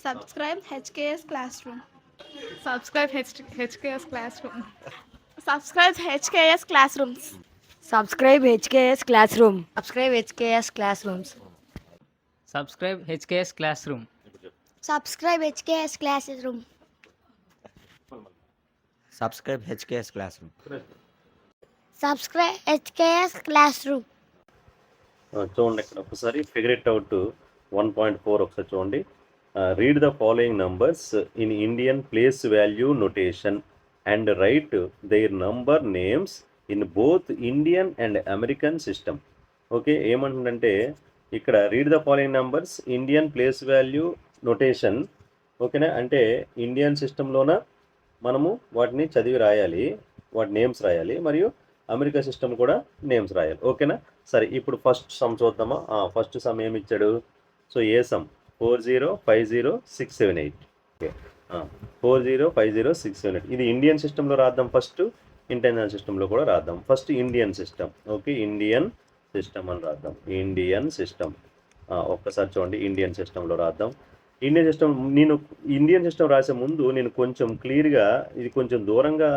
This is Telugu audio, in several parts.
Subscribe HKS Classroom. Subscribe HKS Classroom. Subscribe HKS Classrooms. Subscribe HKS Classroom. Subscribe HKS Classrooms. Subscribe HKS Classroom. Subscribe HKS Classroom. Subscribe HKS Classroom. Subscribe HKS Classroom. చూడండి ఇక్కడ ఒకసారి ఫిగర్ ఇట్ అవుట్ 1.4 ఒకసారి చూడండి. Read the following numbers in Indian place value notation and write their number names in both Indian and American system. Okay, ఏమంటుందంటే ఇక్కడ read the following numbers Indian place value notation. ఓకేనా, అంటే ఇండియన్ సిస్టంలోన మనము వాటిని చదివి రాయాలి, వాటి నేమ్స్ రాయాలి, మరియు అమెరికా సిస్టమ్ కూడా నేమ్స్ రాయాలి. ఓకేనా, సరే ఇప్పుడు ఫస్ట్ సమ్ చూద్దామా. ఫస్ట్ సమ్ ఏమి ఇచ్చాడు? సో ఏ సమ్ 4050678. ఓకే, 4050678 ఇది ఇండియన్ సిస్టంలో రాద్దాం. ఫస్ట్ ఇంటర్నేషనల్ సిస్టంలో కూడా రాద్దాం. First Indian system. Okay, Indian system అని రాద్దాం. ఇండియన్ సిస్టమ్ ఒక్కసారి చూడండి, ఇండియన్ సిస్టంలో రాద్దాం. ఇండియన్ సిస్టమ్, నేను ఇండియన్ సిస్టమ్ రాసే ముందు నేను కొంచెం క్లియర్గా ఇది కొంచెం దూరంగా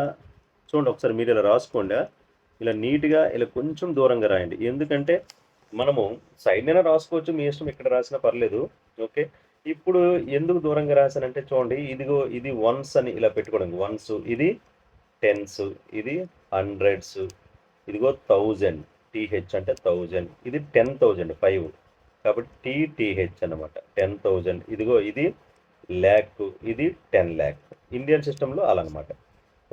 చూడండి. ఒకసారి మీరు ఇలా రాసుకోండి, ఇలా నీట్గా ఇలా కొంచెం దూరంగా రాయండి. ఎందుకంటే మనము సైడ్నైనా రాసుకోవచ్చు, మీ ఇష్టం ఎక్కడ రాసినా పర్లేదు. ఓకే, ఇప్పుడు ఎందుకు దూరంగా రాశానంటే చూడండి, ఇదిగో ఇది వన్స్ అని ఇలా పెట్టుకోవడం, వన్స్, ఇది టెన్స్, ఇది హండ్రెడ్స్, ఇదిగో 1000, టీహెచ్ అంటే 1000, ఇది 10,000 5 కాబట్టి టీహెచ్ అనమాట 10,000. ఇదిగో ఇది ల్యాక్, ఇది 10 lakh. ఇండియన్ సిస్టంలో అలా అనమాట.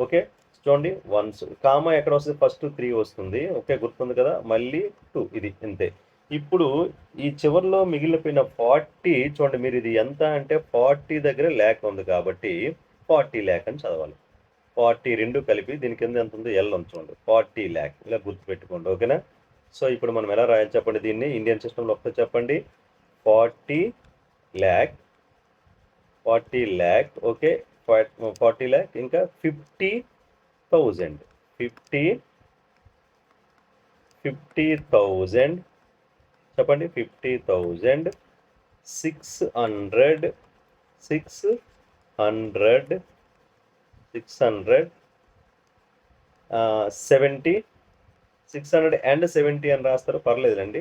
ఓకే చూడండి, వన్స్ కామా ఎక్కడ వస్తుంది? ఫస్ట్ 3 వస్తుంది. ఓకే, గుర్తుంది కదా, మళ్ళీ 2, ఇది అంతే. ఇప్పుడు ఈ చివరిలో మిగిలిపోయిన 40 చూడండి, మీరు ఇది ఎంత అంటే 40 దగ్గర ల్యాక్ ఉంది కాబట్టి 40 lakh అని చదవాలి. 40 రెండు కలిపి దీని కింద ఎంత ఉంది? ఎల్ ఉంది చూడండి, 40 lakh ఇలా గుర్తుపెట్టుకోండి. ఓకేనా, సో ఇప్పుడు మనం ఎలా రాయాలి చెప్పండి దీన్ని ఇండియన్ సిస్టంలో ఒకసారి చెప్పండి. 40 lakh, 40 lakh. ఓకే, 40 lakh ఇంకా 50,000, 50,000 చెప్పండి. 50,000, 600, 600, 670, 670 అని రాస్తారు, పర్లేదులండి.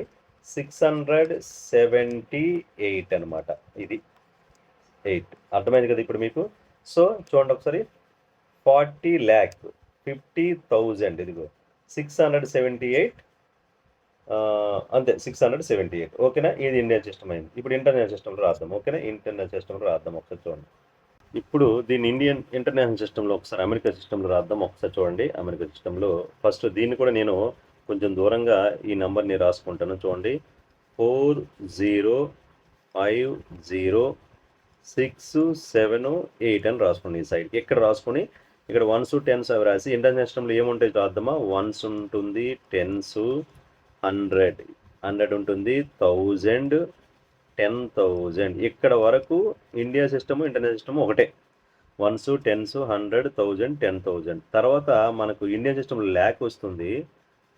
678 అనమాట, ఇది 8. అర్థమైంది కదా ఇప్పుడు మీకు? సో చూడండి ఒకసారి, 40 lakh, 50,000, ఇదిగో 678, అంతే 678. ఓకేనా, ఇది ఇండియన్ సిస్టమ్ అయింది. ఇప్పుడు ఇంటర్నేషనల్ సిస్టంలో రాద్దాం. ఓకేనా, ఇంటర్నేషనల్ సిస్టంలో రాద్దాం ఒకసారి చూడండి. ఇప్పుడు దీన్ని ఇంటర్నేషనల్ సిస్టంలో ఒకసారి అమెరికా సిస్టంలో రాద్దాం. ఒకసారి చూడండి, అమెరికా సిస్టంలో ఫస్ట్ దీన్ని కూడా నేను కొంచెం దూరంగా ఈ నెంబర్ని రాసుకుంటాను. చూడండి, 4050678 అని రాసుకోండి. ఈ సైడ్కి ఇక్కడ రాసుకొని ఇక్కడ 1s 10s అవి రాసి ఇంటర్నేషనల్ సిస్టంలో ఏముంటాయి రాద్దామా. 1s ఉంటుంది, 10s, 100 ఉంటుంది, 1000, 10,000. ఇక్కడ వరకు ఇండియా సిస్టము ఇంటర్నేషనల్ సిస్టము ఒకటే. 1s 10s 100 1000 10,000. తర్వాత మనకు ఇండియన్ సిస్టంలో ల్యాక్ వస్తుంది,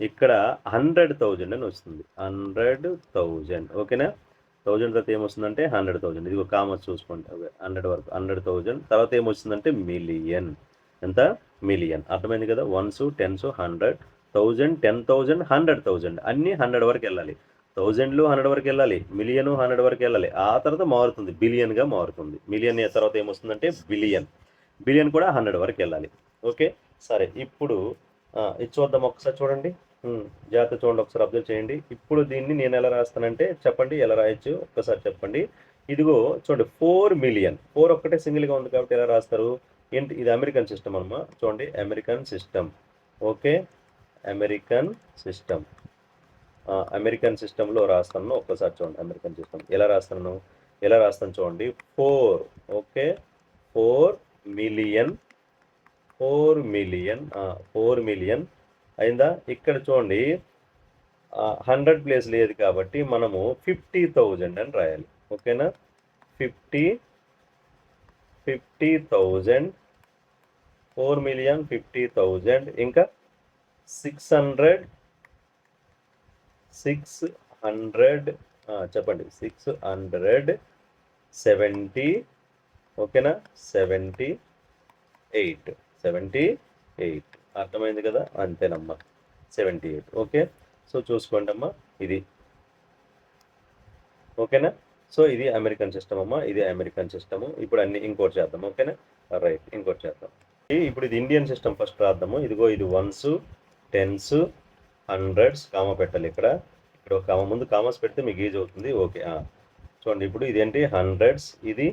ఇక్కడ 100,000 అని వస్తుంది, 100,000. ఓకేనా, 1000 తర్వాత ఏమొస్తుందంటే 100,000. ఇది ఒక కామర్స్ చూసుకోండి. 100 వరకు 100,000. తర్వాత ఏమొస్తుందంటే మిలియన్. ఎంత? మిలియన్. అర్థమైంది కదా? 1s 10s 100 1000 10,000 100,000 అన్నీ 100 వరకు వెళ్ళాలి. 1000లు 100 వరకు వెళ్ళాలి, మిలియన్ 100 వరకు వెళ్ళాలి. ఆ తర్వాత మారుతుంది, బిలియన్గా మారుతుంది. మిలియన్ తర్వాత ఏమొస్తుందంటే బిలియన్. బిలియన్ కూడా 100 వరకు వెళ్ళాలి. ఓకే, సరే ఇప్పుడు ఇది చూద్దాం. ఒకసారి చూడండి, జాగ్రత్త చూడండి, ఒకసారి అబ్జర్వ్ చేయండి. ఇప్పుడు దీన్ని నేను ఎలా రాస్తానంటే చెప్పండి, ఎలా రాయొచ్చు ఒక్కసారి చెప్పండి. ఇదిగో చూడండి, 4 million. 4 ఒక్కటే సింగిల్గా ఉంది కాబట్టి ఎలా రాస్తారు? ఏంటి ఇది? అమెరికన్ సిస్టమ్ అమ్మా. చూడండి, American system. Okay, American system. American సిస్టంలో రాస్తాను. ఒక్కసారి చూడండి, అమెరికన్ సిస్టమ్ ఎలా రాస్తాను చూడండి. 4. ఓకే, 4 million, 4 million, 4 million అయిందా? ఇక్కడ చూడండి 100 ప్లేస్ లేదు కాబట్టి మనము 50,000 అని రాయాలి. ఓకేనా, 50,000, 4 million 50,000 ఇంకా 600 చెప్పండి, 670 ఓకేనా 78 అర్థమైంది కదా, అంతేనమ్మా 78. ఓకే, సో చూసుకోండి అమ్మా ఇది. ఓకేనా, సో ఇది అమెరికన్ సిస్టమ్ అమ్మా, ఇది అమెరికన్ సిస్టము. ఇప్పుడు అన్ని ఇంకోటి చేద్దాం. ఓకేనా, రైట్, ఇంకోటి చేద్దాం. ఇప్పుడు ఇది ఇండియన్ సిస్టమ్ ఫస్ట్ రాద్దాము. ఇదిగో ఇది 1s 10s 100s కామా పెట్టాలి. ఇక్కడ ఒక కామా ముందు కామాస్ పెడితే మీకు ఈజీ అవుతుంది. ఓకే, చూడండి ఇప్పుడు ఇదేంటి 100s, ఇది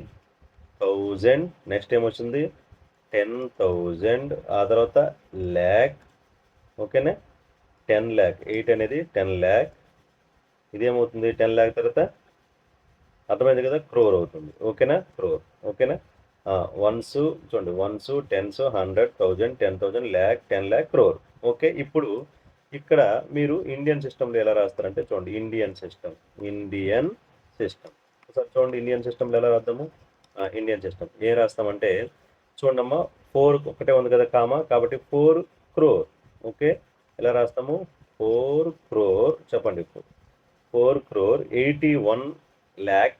1000, నెక్స్ట్ ఏమొచ్చింది 10,000, ఆ తర్వాత ల్యాక్. ఓకేనా, 10 lakh, 8 అనేది 10 lakh, ఇదేమవుతుంది 10 lakh తర్వాత అర్థమైంది కదా, క్రోర్ అవుతుంది. ఓకేనా, క్రోర్. ఓకేనా, 1s చూడండి 1s 10s 100 1000 10,000 lakh 10 lakh crore. Okay, ఇప్పుడు ఇక్కడ మీరు ఇండియన్ సిస్టంలో ఎలా రాస్తారంటే చూడండి, ఇండియన్ సిస్టమ్ ఒకసారి చూడండి, ఇండియన్ సిస్టంలో ఎలా రాద్దాము. ఇండియన్ సిస్టమ్ ఏం రాస్తామంటే చూడమ్మా, 4 ఒకటే ఉంది కదా కామా, కాబట్టి 4 crore. ఓకే, ఎలా రాస్తాము 4 crore, చెప్పండి 4 crore 81 lakh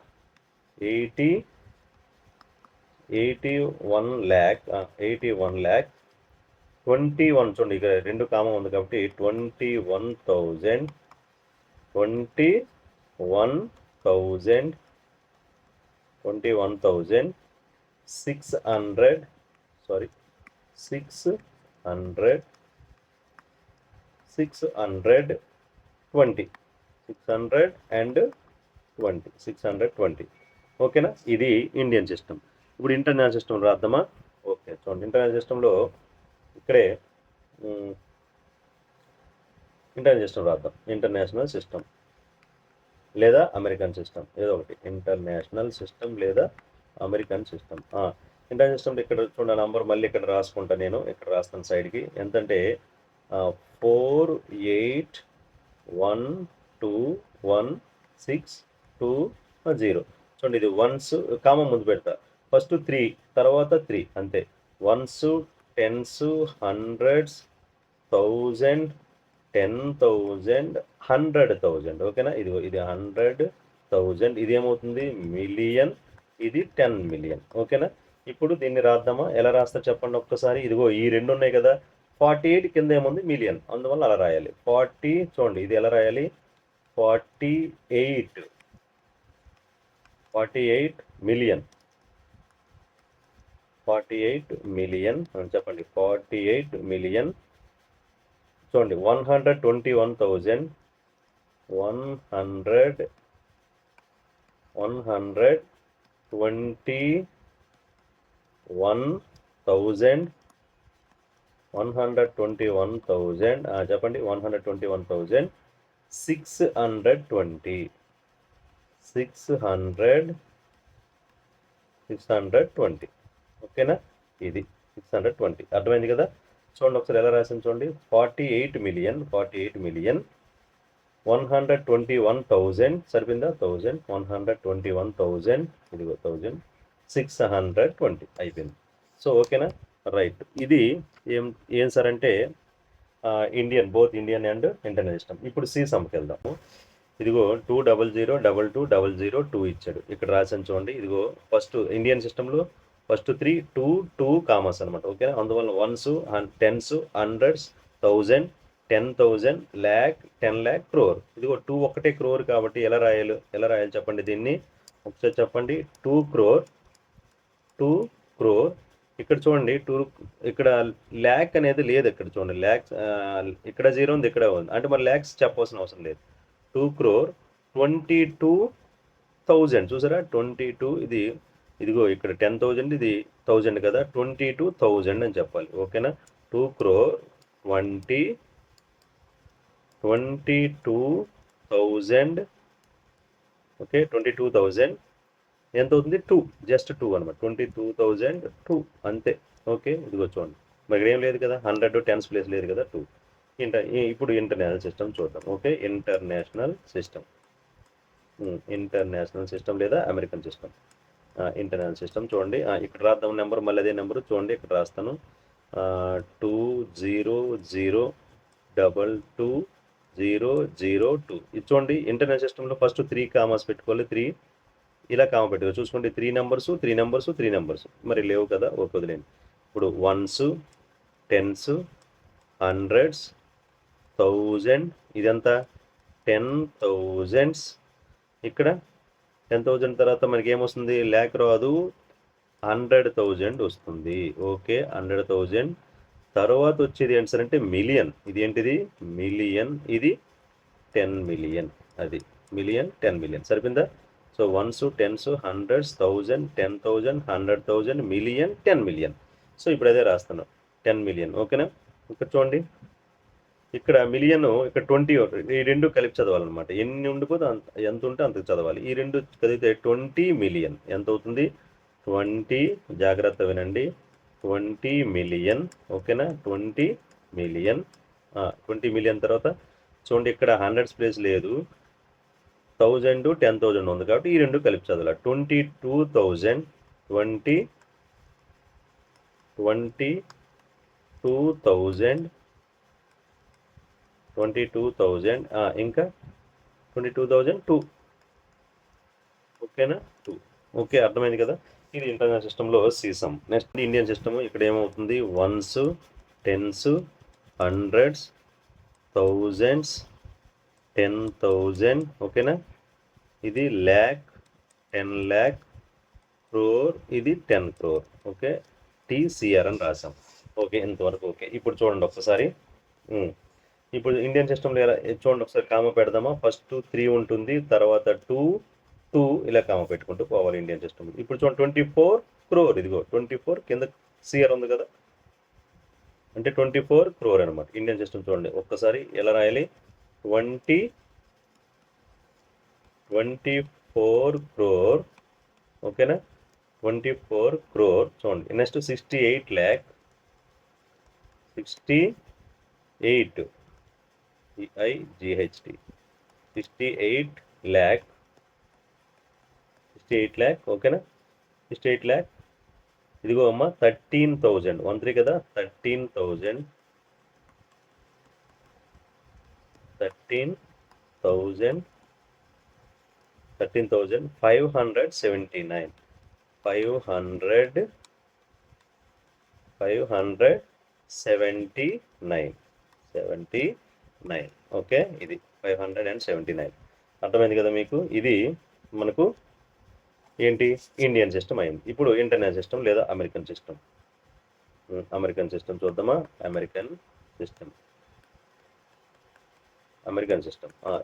81 lakh 21 చూడండి, ఇక్కడ 2 కామా ఉంది కాబట్టి 21,000 600 సారీ 620. ఓకేనా, ఇది ఇండియన్ సిస్టమ్. ఇప్పుడు ఇంటర్నేషనల్ సిస్టమ్ రాద్దామా. ఓకే, చూడండి ఇంటర్నేషనల్ సిస్టంలో ఇక్కడే ఇంటర్నేషనల్ సిస్టమ్ రాద్దాం. ఇంటర్నేషనల్ సిస్టమ్ లేదా అమెరికన్ సిస్టమ్, ఏదో ఒకటి. ఇంటర్నేషనల్ సిస్టమ్ లేదా అమెరికన్ సిస్టమ్. ఇంటర్నేషనల్ సిస్టమ్ ఇక్కడ చూడండి, నంబర్ మళ్ళీ ఇక్కడ రాసుకుంటా, నేను ఇక్కడ రాస్తాను సైడ్కి. ఎంతంటే 48121620. చూడండి ఇది 1s కామా ముందు పెడతా, ఫస్ట్ 3 తర్వాత 3 అంతే. 1s 10s 100s 1000 10,000 100,000. ఓకేనా, ఇది 100,000, ఇది ఏమవుతుంది మిలియన్, ఇది 10 million. ఓకేనా, ఇప్పుడు దీన్ని రాద్దామా. ఎలా రాస్తా చెప్పండి ఒక్కసారి. ఇదిగో ఈ 2 ఉన్నాయి కదా, 48 కింద ఏముంది మిలియన్, అందువల్ల అలా రాయాలి. 40 చూడండి ఇది ఎలా రాయాలి, 48 మిలియన్ అని చెప్పండి. 48 మిలియన్. చూడండి 121,000 చెప్పండి 121,620 620. ఓకేనా, ఇది 620. అర్థమైంది కదా. చూడండి ఒకసారి ఎలా రాసింది చూడండి, 48 మిలియన్ 121,000 సరిపోయిందా, 1000 121,000 ఇదిగో 1620 అయిపోయింది. సో ఓకేనా, రైట్. ఇది ఏం సార్ అంటే both Indian and international system. ఇప్పుడు సి సమ్కి వెళ్దాము. ఇదిగో 2000002 ఇచ్చాడు, ఇక్కడ రాసాను చూడండి. ఇదిగో ఫస్ట్ ఇండియన్ సిస్టంలో ఫస్ట్ 3 2 కామర్స్ అనమాట. ఓకేనా, అందువల్ల 1s 10s 100s 1000 10,000 lakh 10 lakh crore. ఇదిగో 2 ఒకటే క్రోర్ కాబట్టి ఎలా రాయాలి చెప్పండి దీన్ని ఒకసారి చెప్పండి. 2 crore ఇక్కడ చూడండి 2 ఇక్కడ ల్యాక్ అనేది లేదు, ఇక్కడ చూడండి ల్యాక్స్ ఇక్కడ 0 ఉంది, ఇక్కడ ఉంది, అంటే మరి ల్యాక్స్ చెప్పవలసిన అవసరం లేదు. 2 crore 22,000 చూసారా, 22 ఇదిగో ఇక్కడ 10,000 ఇది 1000 కదా, 22,000 అని చెప్పాలి. ఓకేనా, 2 crore 22,000. ఓకే, 22,000 ఎంత అవుతుంది, 2 జస్ట్ 2 అనమాట, 22,002 అంతే. ఓకే, ఇదిగో చూడండి మరి ఇక్కడ ఏం లేదు కదా, 100 10s ప్లేస్ లేదు కదా, 2. ఇప్పుడు ఇంటర్నేషనల్ సిస్టమ్ చూద్దాం. ఓకే, ఇంటర్నేషనల్ సిస్టమ్ లేదా అమెరికన్ సిస్టమ్. ఇంటర్నేషనల్ సిస్టమ్ చూడండి, ఇక్కడ రాద్దాం నెంబర్, మళ్ళీ అదే నెంబర్ చూడండి ఇక్కడ రాస్తాను. 2002202. ఇది చూడండి ఇంటర్నేషనల్ సిస్టంలో ఫస్ట్ 3 కామాస్ పెట్టుకోవాలి. 3 ఇలా కామ పెట్టారు. చూసుకోండి 3 నెంబర్స్ 3 నెంబర్స్ 3 నెంబర్స్ మరి లేవు కదా, ఓకే వదిలేండి. ఇప్పుడు 1s 10s 100s 1000 ఇదంతా 10,000s. ఇక్కడ 10,000 తర్వాత మనకి ఏమొస్తుంది, ల్యాక్ రాదు, 100,000 వస్తుంది. ఓకే 100,000 తర్వాత వచ్చేది ఏంటి సార్ అంటే మిలియన్. ఇది ఏంటిది మిలియన్, ఇది 10 మిలియన్, అది మిలియన్ 10 మిలియన్ సరిపోయిందా. So 1s 10s 100s 1000 10,000 100,000 million 10 million. So ఇప్పుడు అదే రాస్తున్నాం 10 మిలియన్. ఓకేనా. ఇక్కడ చూడండి, ఇక్కడ మిలియన్, ఇక్కడ 20, ఈ రెండు కలిపి చదవాలన్నమాట. ఎన్ని ఉండిపోతే ఎంత ఉంటే అంత చదవాలి. ఈ రెండు చదివితే 20 మిలియన్ ఎంత అవుతుంది, 20, జాగ్రత్త వినండి, 20 మిలియన్. ఓకేనా 20 మిలియన్. 20 మిలియన్ తర్వాత చూడండి, ఇక్కడ 100s ప్లేస్ లేదు, 1000 10,000 ఉంది కాబట్టి ఈ రెండు కలిపి చదవాలి. 22,000 22,000 ఇంకా 22,002. ఓకేనా 2. ఓకే అర్థమైంది కదా. ఇది ఇంటర్నల్ సిస్టంలో సీసమ్. Next Indian system. ఇక్కడ ఏమవుతుంది 1s 10s 100s 1000s 10,000. ఓకేనా. ఇది ల్యాక్ 10 ల్యాక్, క్రోర్ ఇది 10 క్రోర్. ఓకే TCR అని రాసాం. ఓకే ఇంతవరకు ఓకే. ఇప్పుడు చూడండి ఒకసారి, ఇప్పుడు ఇండియన్ సిస్టంలో ఎలా చూడండి ఒకసారి, కామ పెడదామా. ఫస్ట్ 3 ఉంటుంది, తర్వాత 2 ఇలా కామ పెట్టుకుంటూ పోవాలి ఇండియన్ సిస్టమ్. ఇప్పుడు చూడండి 24 క్రోర్, ఇదిగో 24 కింద CR ఉంది కదా, అంటే 24 క్రోర్ అనమాట ఇండియన్ సిస్టమ్. చూడండి ఒక్కసారి ఎలా రాయాలి, 24 క్రోర్. ఓకేనా 24 క్రోర్. చూడండి నెక్స్ట్ 68 ల్యాక్ 68 EIGHT 68 ల్యాక్ 68 ల్యాక్. ఓకేనా 68 ల్యాక్. ఇదిగో అమ్మ 13,000 13 కదా, 13,579 579. ఓకే ఇది 579. అర్థమైంది కదా మీకు. ఇది మనకు ఏంటి ఇండియన్ సిస్టమ్ అయింది. ఇప్పుడు ఇంటర్నేషనల్ సిస్టమ్ లేదా అమెరికన్ సిస్టమ్. చూద్దామా. అమెరికన్ సిస్టమ్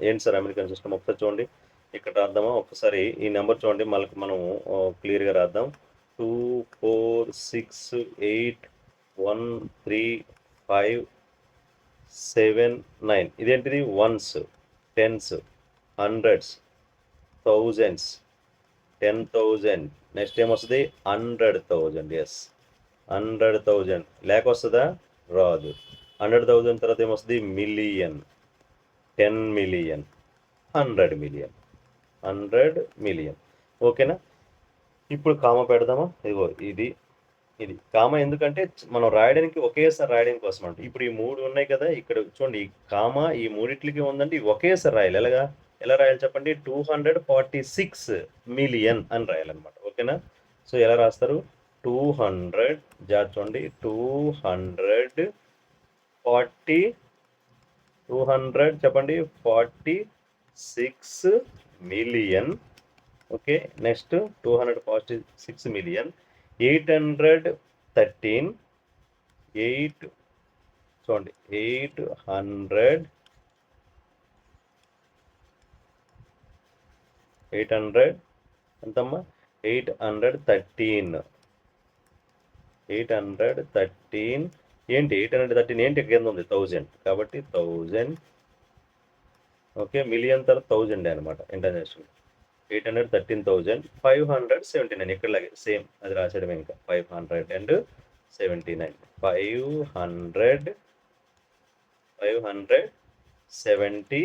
ఏంటి సార్ అమెరికన్ సిస్టమ్ ఒకసారి చూడండి. ఇక్కడ రాద్దామా ఒకసారి, ఈ నెంబర్ చూడండి, మళ్ళీ మనం క్లియర్గా రాద్దాం. 2 4 6 8 1 3 5 7 9. ఇదేంటిది 1s 10s 100s 1000s 10,000. Next ఏమొస్తుంది 100,000. ఎస్ 100,000. లేక వస్తుందా, రాదు. 100,000 తర్వాత ఏమొస్తుంది మిలియన్ 10 మిలియన్ 100 మిలియన్ 100 మిలియన్. ఓకేనా. ఇప్పుడు కామ పెడదామా. ఇదిగో ఇది కామ ఎందుకంటే మనం రాయడానికి ఒకేసారి రాయడం కోసం అంటే. ఇప్పుడు ఈ 3 ఉన్నాయి కదా, ఇక్కడ చూడండి ఈ కామ ఈ మూడిట్లకి ఉందంటే ఒకేసారి రాయాలి. ఎలా రాయాలి చెప్పండి, 246 మిలియన్ అని రాయాలన్నమాట. ఓకేనా. సో ఎలా రాస్తారు, 200 చూడండి 200 చెప్పండి 46 మిలియన్. ఓకే నెక్స్ట్ 246 మిలియన్ 813 చూడండి 800 ఎంతమ్మా 813 ఏంటి 813 ఏంటి కింద ఉంది 1000 కాబట్టి 1000. ఓకే మిలియన్ తర్వాత 1000 అనమాట ఇంటర్నేషనల్. 813,579 ఇక్కడలాగే సేమ్ అది రాసేయడం. ఇంకా 579 570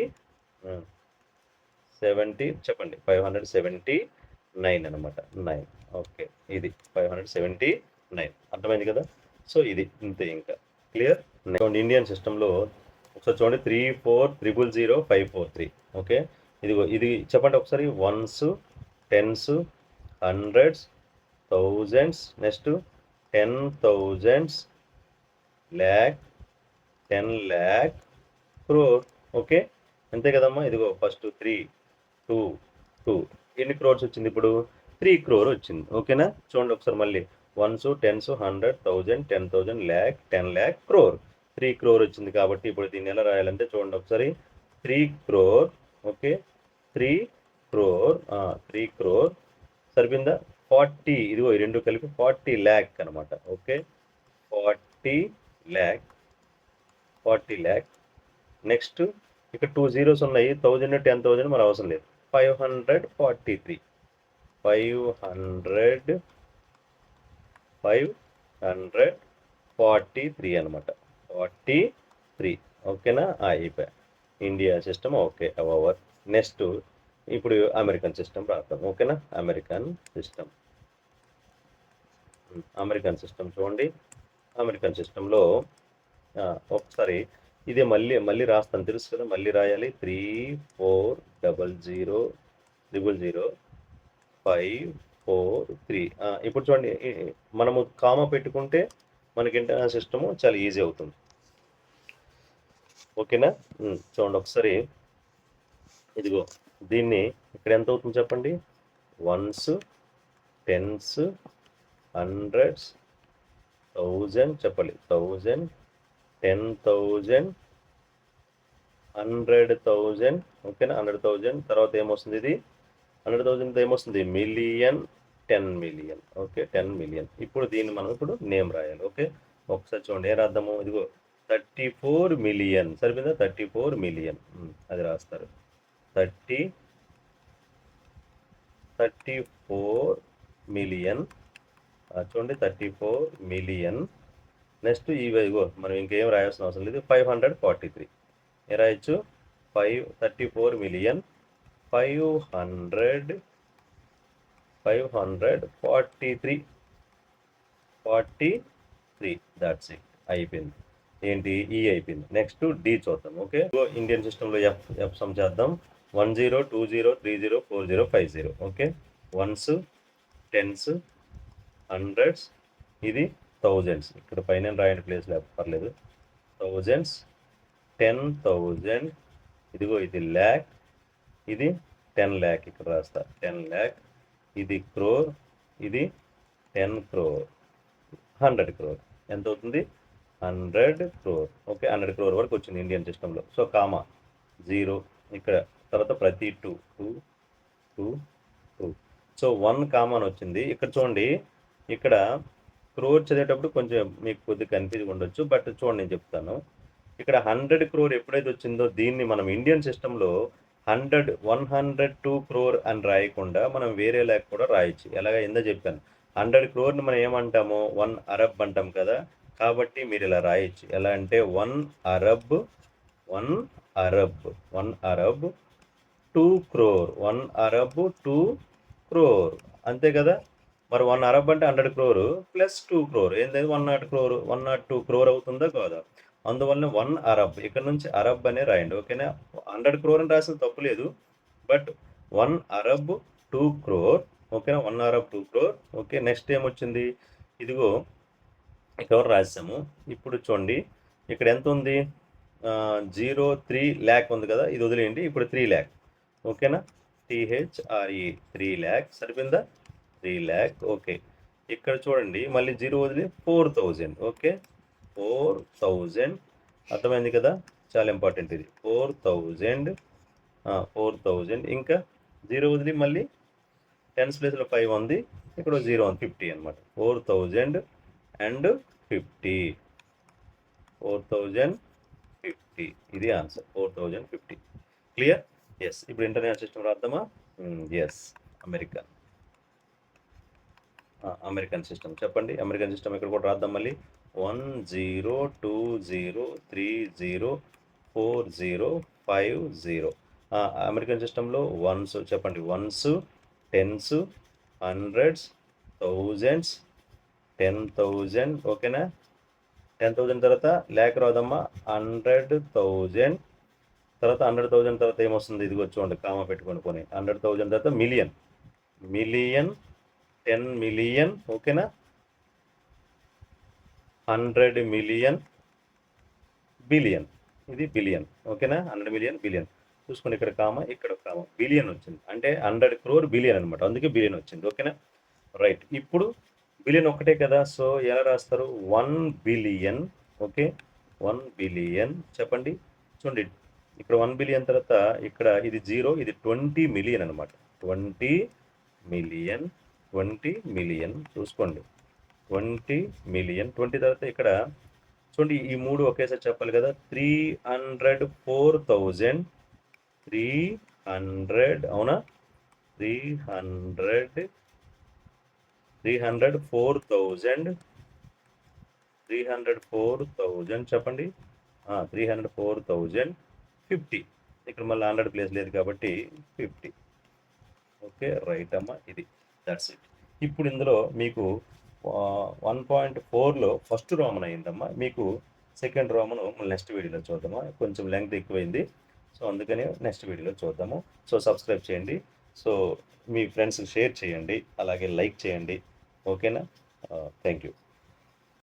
చెప్పండి 579 అనమాట 9. ఓకే ఇది 579. అర్థమైంది కదా. సో ఇది ఇంతే ఇంకా క్లియర్. ఇండియన్ సిస్టంలో ఒకసారి చూడండి 3 4 0 0 5 4 3. ఓకే ఇది చెప్పండి ఒకసారి 1s tens, hundreds, thousands, next 10,000s, lakh, 10 lakh, crore. Okay, అంతే కదమ్మా. ఇదిగో ఫస్ట్ 3, 2, 2 ఎన్ని క్రోర్స్ వచ్చింది ఇప్పుడు? 3 crore వచ్చింది. ఓకేనా? చూడండి ఒకసారి మళ్ళీ 1s, 10s, 100, 1000, 10,000, lakh, 10 lakh, crore. 3 crore వచ్చింది కాబట్టి ఇప్పుడు దీన్ని ఎలా రాయాలంటే చూడండి ఒకసారి 3 crore. ఓకే, 3 crore, 3 crore సరిపోయిందా? 40, ఇదిగో ఈ రెండు కలిపి 40 lakh అనమాట. Okay, 40 lakh, 40 lakh. నెక్స్ట్ ఇక్కడ 2 zeros ఉన్నాయి, 1000, 10,000 మరి అవసరం లేదు. 543, 543 అనమాట. 43. ఓకేనా? అయిపోయా. India system okay over. Next ఇప్పుడు అమెరికన్ సిస్టమ్ రాద్దాం. ఓకేనా? అమెరికన్ సిస్టమ్ చూడండి. అమెరికన్ సిస్టంలో ఒకసారి ఇదే మళ్ళీ రాస్తాను, తెలుసు కదా, మళ్ళీ రాయాలి. 340000543. ఇప్పుడు చూడండి, మనము కామా పెట్టుకుంటే మనకి ఇంటర్నల్ సిస్టము చాలా ఈజీ అవుతుంది. ఓకేనా? చూడండి ఒకసారి, ఇదిగో దీన్ని ఇక్కడ ఎంత అవుతుంది చెప్పండి? 1s, 10s, 100s, 1000 చెప్పాలి, 1000, 10,000, 100,000. ఓకేనా? 100,000 తర్వాత ఏమొస్తుంది? ఇది 100,000 ఏమొస్తుంది? Million, 10 million. Okay, 10 million. ఇప్పుడు దీన్ని మనం ఇప్పుడు నేమ్ రాయాలి. ఓకే, ఒకసారి చూడండి ఏ రాద్దాము? ఇదిగో 34 million. సరిపోయిందా? 34 million. అది రాస్తారు. 34 million. చూడండి 34 million. నెక్స్ట్ ఇగో మనం ఇంకేం రాయాల్సిన అవసరం లేదు. 543 ఏ రాయొచ్చు? 34 million 543. దాట్స్ ఇట్, అయిపోయింది. ఏంటి? ఈ అయిపోయింది. నెక్స్ట్ డి చూద్దాం. ఓకే, ఇండియన్ సిస్టంలో ఎఫ్ సమ్ చేద్దాం. 10, 20, 30, 40, 50. ఓకే, 1s, 10s, 100s, ఇది 1000s. ఇక్కడ పైన రాయండి ప్లేస్ లేక పర్లేదు. 1000s, 10,000, ఇదిగో ఇది ల్యాక్, ఇది 10 lakh. ఇక్కడ రాస్తా 10 lakh. ఇది క్రోర్, ఇది 10 crore, 100 crore. ఎంత అవుతుంది? 100 crore. ఓకే, 100 crore వరకు వచ్చింది ఇండియన్ సిస్టంలో. సో కామా 0 ఇక్కడ, తర్వాత ప్రతి 2, 2, 2, 2. సో 1 కామన్ వచ్చింది. ఇక్కడ చూడండి, ఇక్కడ క్రోర్ చదివేటప్పుడు కొంచెం మీకు కొద్దిగా కన్ఫ్యూజ్ ఉండొచ్చు, బట్ చూడండి నేను చెప్తాను. ఇక్కడ 100 crore ఎప్పుడైతే వచ్చిందో దీన్ని మనం ఇండియన్ సిస్టంలో 102 crore అని రాయకుండా మనం వేరే లేక కూడా రాయొచ్చు. ఎలాగ ఎందో చెప్పాను. 100 crore మనం ఏమంటాము? 1 అరబ్ అంటాం కదా. కాబట్టి మీరు ఇలా రాయొచ్చు. ఎలా అంటే 1 అరబ్ 2 crore, 1 అరబ్ 2 crore. అంతే కదా. మరి 1 అరబ్ అంటే 100 crore ప్లస్ 2 crore ఏంటంటే 102 crore అవుతుందా కాదా? అందువల్ల 1 అరబ్, ఇక్కడ నుంచి అరబ్ అనే రాయండి. ఓకేనా? 100 crore అని రాసిన తప్పు లేదు, బట్ 1 అరబ్ 2 crore. ఓకేనా? 1 అరబ్ 2 crore. ఓకే, నెక్స్ట్ ఏమొచ్చింది? ఇదిగో ఇక్కడ రాసాము. ఇప్పుడు చూడండి ఇక్కడ ఎంత ఉంది? 03 lakh ఉంది కదా, ఇది వదిలేయండి. ఇప్పుడు 3 lakh. ఓకేనా? THRE 3 lakh. సరిపోయిందా? 3 lakh. ఓకే, ఇక్కడ చూడండి మళ్ళీ 0 వదిలి 4000. ఓకే, 4000. అర్థమైంది కదా, చాలా ఇంపార్టెంట్ ఇది. 4000. ఇంకా 0 వదిలి మళ్ళీ 10s ప్లేస్లో 5 ఉంది, ఇక్కడ 0 ఉంది, 50 అనమాట. 4050. 4050 ఇది ఆన్సర్. 4050. క్లియర్? ఎస్. ఇప్పుడు ఇంటర్నేషనల్ సిస్టమ్ రాద్దామా? ఎస్, అమెరికన్ సిస్టమ్ చెప్పండి. అమెరికన్ సిస్టమ్ ఇక్కడ కూడా రాద్దాం మళ్ళీ. 10, 20, 30, 40, 50. అమెరికన్ సిస్టంలో 1s చెప్పండి. 1s, 10s, 100s, 1000s, 10,000. ఓకేనా? 10,000 తర్వాత ల్యాక్ రాదమ్మా. 100,000 తర్వాత 100,000 తర్వాత ఏమొస్తుంది? ఇదిగో చూడండి కామా పెట్టుకొని 100,000 తర్వాత మిలియన్. మిలియన్, 10 మిలియన్, ఓకేనా, 100 మిలియన్, బిలియన్. ఇది బిలియన్, ఓకేనా, 100 మిలియన్ బిలియన్. చూసుకోండి, ఇక్కడ కామ, ఇక్కడ కామ, బిలియన్ వచ్చింది. అంటే 100 crore బిలియన్ అనమాట, అందుకే బిలియన్ వచ్చింది. ఓకేనా, రైట్. ఇప్పుడు బిలియన్ ఒక్కటే కదా, సో ఎలా రాస్తారు? 1 బిలియన్. ఓకే, 1 బిలియన్ చెప్పండి. చూడండి, ఇక్కడ 1 బిలియన్ తర్వాత ఇక్కడ ఇది 0, ఇది 20 మిలియన్ అనమాట. 20 మిలియన్, 20 మిలియన్. చూసుకోండి, 20 మిలియన్. 20 తర్వాత ఇక్కడ చూడండి, ఈ 3 ఒకేసారి చెప్పాలి కదా. 304,000, 300, అవునా, 304,000, 304,000 చెప్పండి. 304,050. ఇక్కడ మళ్ళీ 100 ప్లేస్ లేదు కాబట్టి 50. ఓకే, రైట్ అమ్మా, ఇది దట్స్ ఇట్. ఇప్పుడు ఇందులో మీకు 1.4లో ఫస్ట్ రోమన్ అయిందమ్మా. మీకు సెకండ్ రోమను నెక్స్ట్ వీడియోలో చూద్దామా. కొంచెం లెంగ్త్ ఎక్కువైంది, సో అందుకని నెక్స్ట్ వీడియోలో చూద్దాము. సో సబ్స్క్రైబ్ చేయండి, సో మీ ఫ్రెండ్స్కి షేర్ చేయండి, అలాగే లైక్ చేయండి. ఓకేనా, థ్యాంక్ యూ.